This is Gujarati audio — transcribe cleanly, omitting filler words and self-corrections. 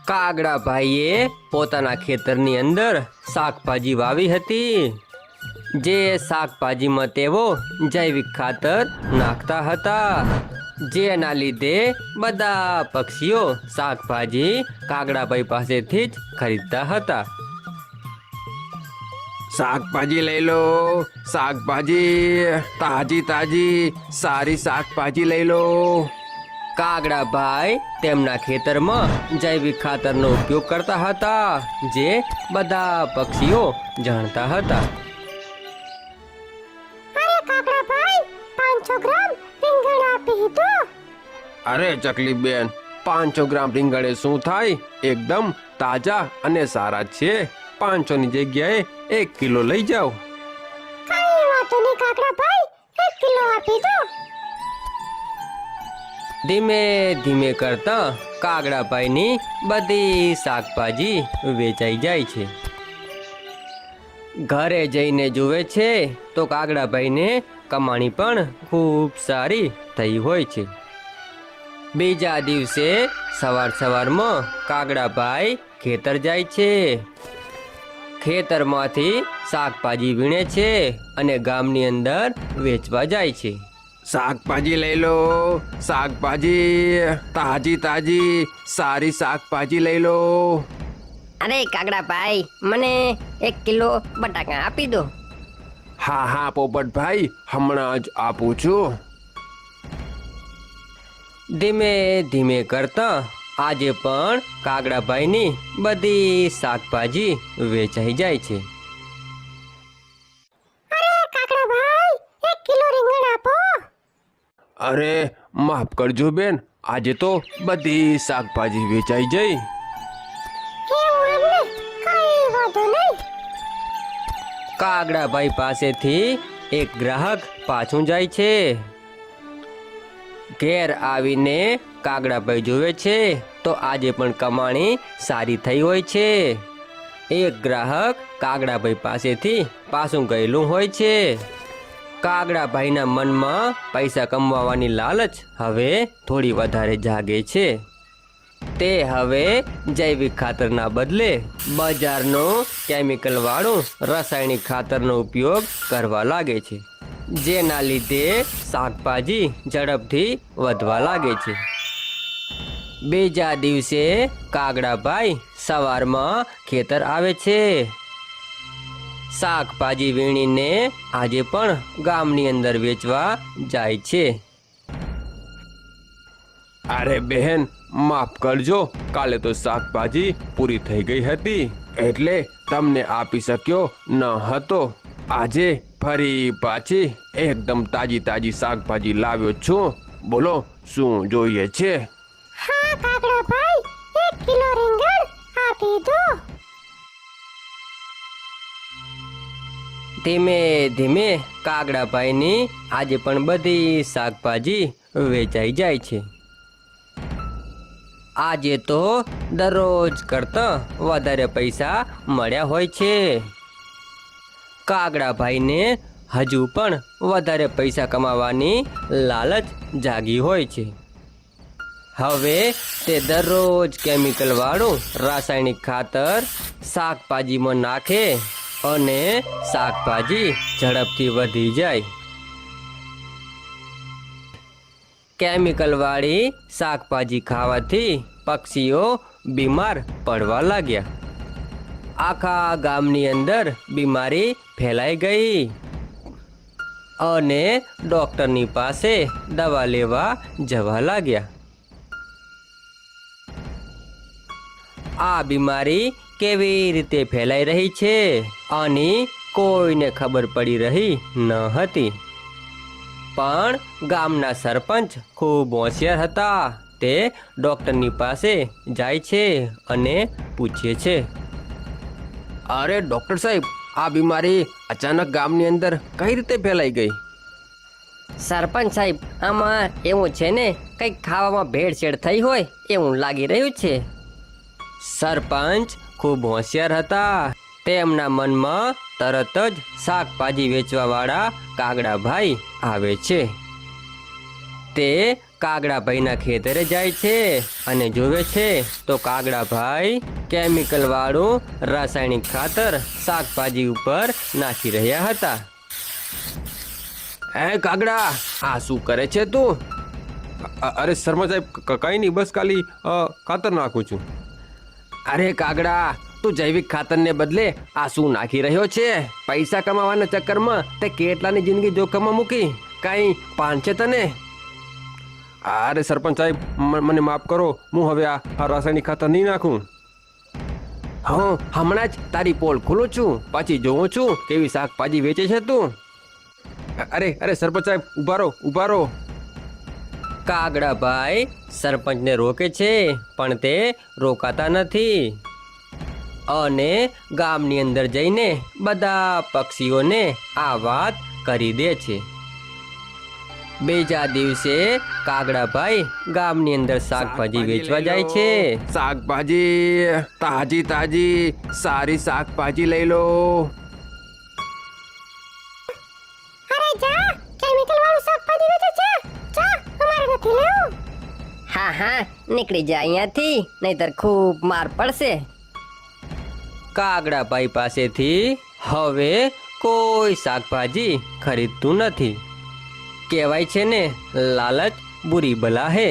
કાગડા ભાઈએ પોતાના ખેતરની અંદર શાકભાજી વાવી હતી। જે શાકભાજીમાં તેઓ જૈવિક ખાતર નાખતા હતા, જેના લીધે બધા પક્ષીઓ શાકભાજી કાગડાભાઈ પાસેથી જ ખરીદતા હતા। શાકભાજી લઈ લો, શાકભાજી તાજી તાજી સારી શાકભાજી લઈ લો। કાગડાભાઈ તેમના ખેતરમાં જૈવિક ખાતરનો ઉપયોગ કરતા હતા, જે બધા પક્ષીઓ જાણતા હતા। અરે કાગડાભાઈ 500 ગ્રામ રીંગણ આપી દો। અરે ચકલી બેન, 500 ગ્રામ રીંગણે શું થાય? એકદમ તાજા અને સારા છે। 500 ની જગ્યાએ 1 કિલો લઈ જાઓ। કઈ વાતો નહીં કાગડાભાઈ, 1 કિલો આપી દો। ધીમે ધીમે કરતા કાગડાભાઈની બધી શાકભાજી વેચાઈ જાય છે। ઘરે જઈને જુએ છે તો કાગડાભાઈને કમાણી પણ ખૂબ સારી થઈ હોય છે। બીજા દિવસે સવારમાં કાગડાભાઈ ખેતર જાય છે। ખેતરમાંથી શાકભાજી વીણે છે અને ગામની અંદર વેચવા જાય છે। શાકભાજી લઈ લો, શાકભાજી તાજી તાજી સારી શાકભાજી લઈ લો। અરે કાગડાભાઈ, મને 1 કિલો બટાકા આપી દો। હા હા પોપટભાઈ, હમણાં જ આપું છું। ધીમે ધીમે કરતા આજે પણ કાગડાભાઈની બધી શાકભાજી વેચાઈ જાય છે। અરે કાગડાભાઈ 1 કિલો રીંગણ આપો। અરે માફ કરજો બેન, આજે તો બધી શાકભાજી વેચાઈ જઈ। એવું એમને, કઈ વાંધો નહીં। કાગડાભાઈ પાસેથી એક ગ્રાહક પાછું જાય છે। ઘેર આવીને કાગડાભાઈ જોવે છે તો આજે પણ કમાણી સારી થઈ હોય છે। એક ગ્રાહક કાગડાભાઈ પાસેથી પાછું ગયેલું હોય છે। કાગડાભાઈના મનમાં પૈસા કમાવાની લાલચ હવે થોડી વધારે જાગે છે। તે હવે જૈવિક ખાતરના બદલે બજારનો કેમિકલ વાળું રાસાયણિક ખાતરનો ઉપયોગ કરવા લાગે છે, જેના લીધે શાકભાજી ઝડપથી વધવા લાગે છે। બીજા દિવસે કાગડાભાઈ સવારમાં ખેતર આવે છે। શાકભાજી વીણીને આજે પણ ગામની અંદર વેચવા જાય છે। અરે બહેન, માફ કરજો, કાલે તો શાકભાજી પૂરી થઈ ગઈ હતી એટલે તમને આપી શક્યો ન હતો। આજે ફરી પાછી એકદમ તાજી તાજી શાકભાજી લાવ્યો છું। બોલો શું જોઈએ છે? હા કાગડાભાઈ, 1 કિલો રીંગણ આપી દો। ધીમે ધીમે કાગડાભાઈની આજે પણ બધી શાકભાજી વેચાઈ જાય છે। આજે તો દરરોજ કરતાં વધારે પૈસા મળ્યા હોય છે। કાગડાભાઈને હજુ પણ વધારે પૈસા કમાવાની લાલચ જાગી હોય છે। હવે તે દરરોજ કેમિકલ વાળું રાસાયણિક ખાતર શાકભાજીમાં નાખે અને શાકભાજી ઝડપથી વધી જાય। કેમિકલ વાળી શાકભાજી ખાવાથી પક્ષીઓ બીમાર પડવા લાગ્યા। આખા ગામની અંદર બીમારી ફેલાઈ ગઈ અને ડૉક્ટરની પાસે દવા લેવા જવા લાગ્યા। આ બીમારી કેવી રીતે ફેલાઈ રહી છે આની કોઈને ખબર પડી રહી ન હતી, પણ ગામના સરપંચ ખૂબ હોશિયાર હતા। તે ડૉક્ટરની પાસે જાય છે અને પૂછે છે, અરે ડૉક્ટર સાહેબ, આ બીમારી અચાનક ગામની અંદર કઈ રીતે ફેલાઈ ગઈ? સરપંચ સાહેબ, આમાં એવું છે ને, કંઈક ખાવામાં ભેળસેળ થઈ હોય એવું લાગી રહ્યું છે। સરપંચ ખૂબ હોશિયાર હતા। તેમના મનમાં તરત જ શાકભાજી વેચવાવાળા કાગડાભાઈ આવે છે। તે કાગડાભાઈના ખેતરે જાય છે અને જોવે છે તો કાગડાભાઈ કેમિકલ વાળું રાસાયણિક ખાતર શાકભાજી ઉપર નાખી રહ્યા હતા. હે કાગડા, આ શું કરે છે તું? અરે શર્મા સાહેબ, કઈ નહીં, બસ ખાલી ખાતર નાખું છું. અરે કાગડા, તું જૈવિક ખાતરને બદલે આ શું નાખી રહ્યો છે? પૈસા કમાવાના ચક્કરમાં તે કેટલાની જિંદગી જોખમમાં મૂકી. કઈ પાન છે તને? અરે સરપંચ સાહેબ, મને માફ કરો, હું હવે આ રાસાયણિક ખાતર નહીં નાખું. હું હમણાં જ તારી પોલ ખોલું છું, પછી જોઉં છું કેવી શાકભાજી વેચે છે તું. અરે સરપંચ સાહેબ, ઉભા રહો. કાગડાભાઈ સરપંચને રોકે છે પણ તે રોકાતા નથી અને ગામની અંદર જઈને બધા પક્ષીઓને આ વાત કરી દે છે. બીજા દિવસે કાગડાભાઈ ગામની અંદર શાકભાજી વેચવા જાય છે. શાકભાજી તાજી સારી શાકભાજી લઈ લો. અરે જા, કેમિકલ વાળું શાકભાજી વેચે છે. જા, અમારે નથી લેવું. હા નીકળી જા અહીંયાથી, નહીતર ખૂબ માર પડશે. કાગડાભાઈ પાસેથી હવે કોઈ શાકભાજી ખરીદતું નથી. કહેવાય છે ને, લાલચ બુરી બલા હે.